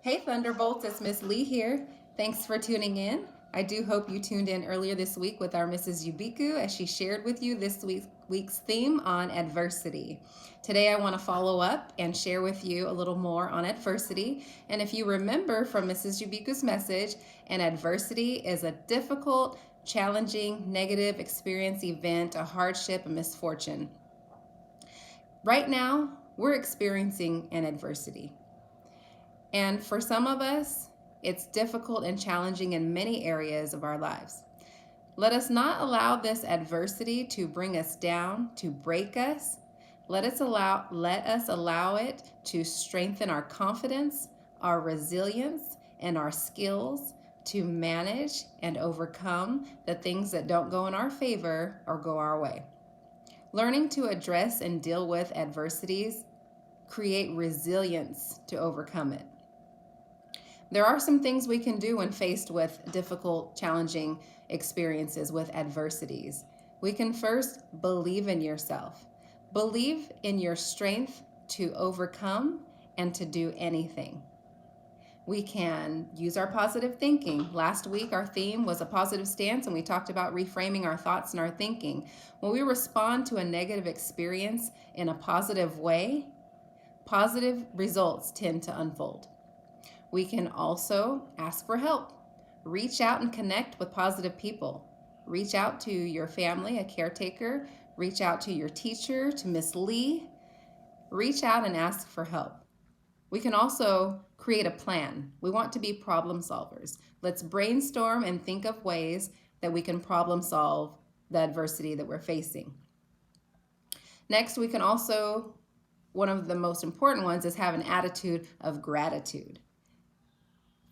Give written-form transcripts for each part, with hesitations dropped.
Hey Thunderbolts, it's Miss Lee here. Thanks for tuning in. I do hope you tuned in earlier this week with our Mrs. Yubiku as she shared with you this week's theme on adversity. Today I want to follow up and share with you a little more on adversity. And if you remember from Mrs. Yubiku's message, an adversity is a difficult, challenging, negative experience, event, a hardship, a misfortune. Right now, we're experiencing an adversity. And for some of us, it's difficult and challenging in many areas of our lives. Let us not allow this adversity to bring us down, to break us. Let us allow it to strengthen our confidence, our resilience, and our skills to manage and overcome the things that don't go in our favor or go our way. Learning to address and deal with adversities create resilience to overcome it. There are some things we can do when faced with difficult, challenging experiences, with adversities. We can first believe in yourself. Believe in your strength to overcome and to do anything. We can use our positive thinking. Last week, our theme was a positive stance, and we talked about reframing our thoughts and our thinking. When we respond to a negative experience in a positive way, positive results tend to unfold. We can also ask for help. Reach out and connect with positive people. Reach out to your family, a caretaker. Reach out to your teacher, to Miss Lee. Reach out and ask for help. We can also create a plan. We want to be problem solvers. Let's brainstorm and think of ways that we can problem solve the adversity that we're facing. Next, we can also, one of the most important ones is have an attitude of gratitude.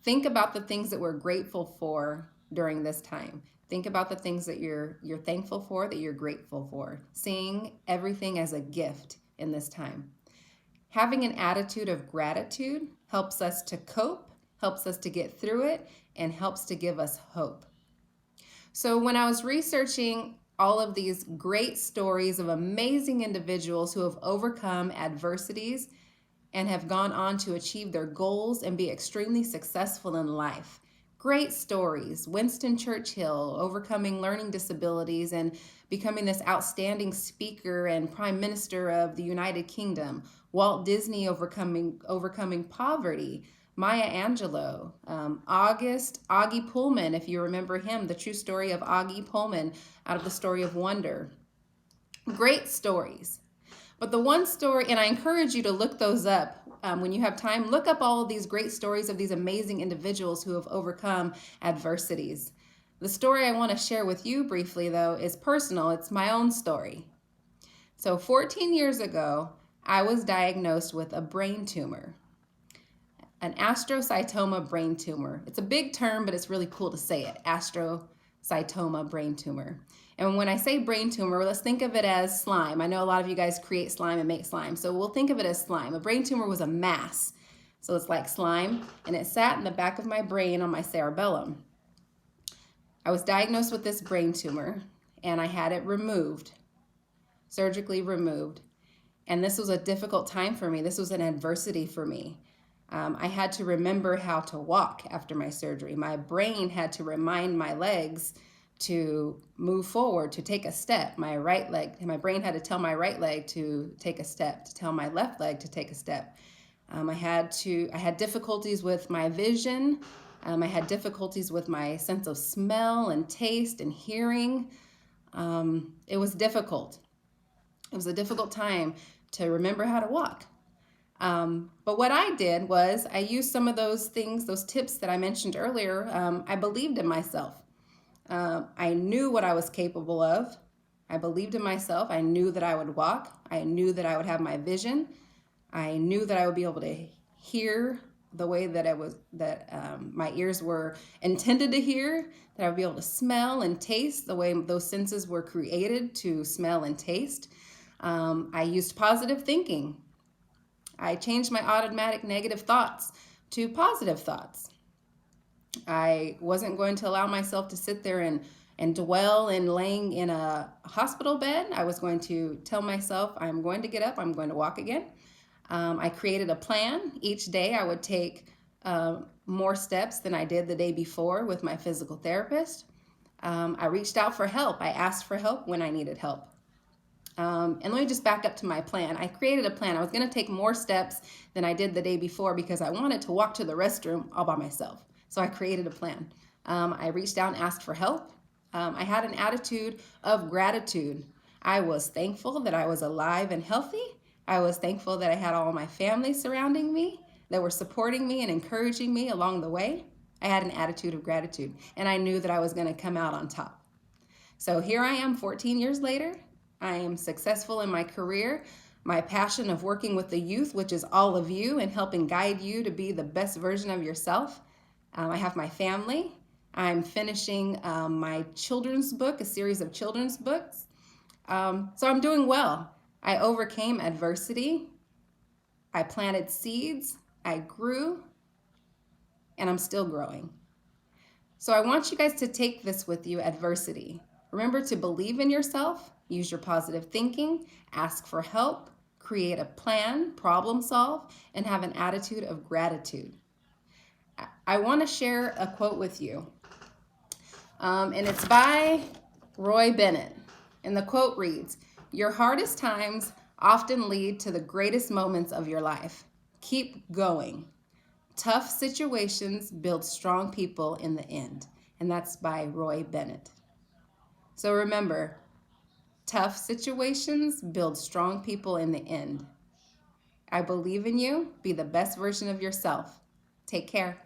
Think about the things that we're grateful for during this time. Think about the things that you're thankful for, that you're grateful for. Seeing everything as a gift in this time. Having an attitude of gratitude helps us to cope, helps us to get through it, and helps to give us hope. So when I was researching all of these great stories of amazing individuals who have overcome adversities and have gone on to achieve their goals and be extremely successful in life. Great stories. Winston Churchill overcoming learning disabilities and becoming this outstanding speaker and prime minister of the United Kingdom. Walt Disney overcoming poverty. Maya Angelou, Augie Pullman, if you remember him, the true story of Augie Pullman out of the Story of Wonder. Great stories. But the one story, and I encourage you to look those up when you have time, look up all of these great stories of these amazing individuals who have overcome adversities. The story I want to share with you briefly, though, is personal. It's my own story. So 14 years ago, I was diagnosed with a brain tumor, an astrocytoma brain tumor. It's a big term, but it's really cool to say it, astrocytoma brain tumor. And when I say brain tumor, let's think of it as slime. I know a lot of you guys create slime and make slime, so we'll think of it as slime. A brain tumor was a mass, so it's like slime, and it sat in the back of my brain on my cerebellum. I was diagnosed with this brain tumor, and I had it removed, surgically removed. And this was a difficult time for me. This was an adversity for me. I had to remember how to walk after my surgery. My brain had to remind my legs to move forward, to take a step. My brain had to tell my right leg to take a step, to tell my left leg to take a step. I had difficulties with my vision. I had difficulties with my sense of smell and taste and hearing. It was difficult. It was a difficult time to remember how to walk. But what I did was I used some of those things, those tips that I mentioned earlier. I believed in myself. I knew what I was capable of. I believed in myself. I knew that I would walk. I knew that I would have my vision. I knew that I would be able to hear the way that my ears were intended to hear, that I would be able to smell and taste the way those senses were created to smell and taste. I used positive thinking. I changed my automatic negative thoughts to positive thoughts. I wasn't going to allow myself to sit there and dwell in laying in a hospital bed. I was going to tell myself, I'm going to get up, I'm going to walk again. I created a plan. Each day I would take more steps than I did the day before with my physical therapist. I reached out for help. I asked for help when I needed help. And let me just back up to my plan. I created a plan. I was going to take more steps than I did the day before because I wanted to walk to the restroom all by myself. So I created a plan. I reached out and asked for help. I had an attitude of gratitude. I was thankful that I was alive and healthy. I was thankful that I had all my family surrounding me that were supporting me and encouraging me along the way. I had an attitude of gratitude, and I knew that I was going to come out on top. So here I am 14 years later. I am successful in my career. My passion of working with the youth, which is all of you, and helping guide you to be the best version of yourself. I have my family. I'm finishing my children's book, a series of children's books. So I'm doing well. I overcame adversity. I planted seeds. I grew. And I'm still growing. So I want you guys to take this with you, adversity. Remember to believe in yourself, use your positive thinking, ask for help, create a plan, problem solve, and have an attitude of gratitude. I want to share a quote with you, and it's by Roy Bennett. And the quote reads, "Your hardest times often lead to the greatest moments of your life. Keep going. Tough situations build strong people in the end." And that's by Roy Bennett. So remember, tough situations build strong people in the end. I believe in you. Be the best version of yourself. Take care.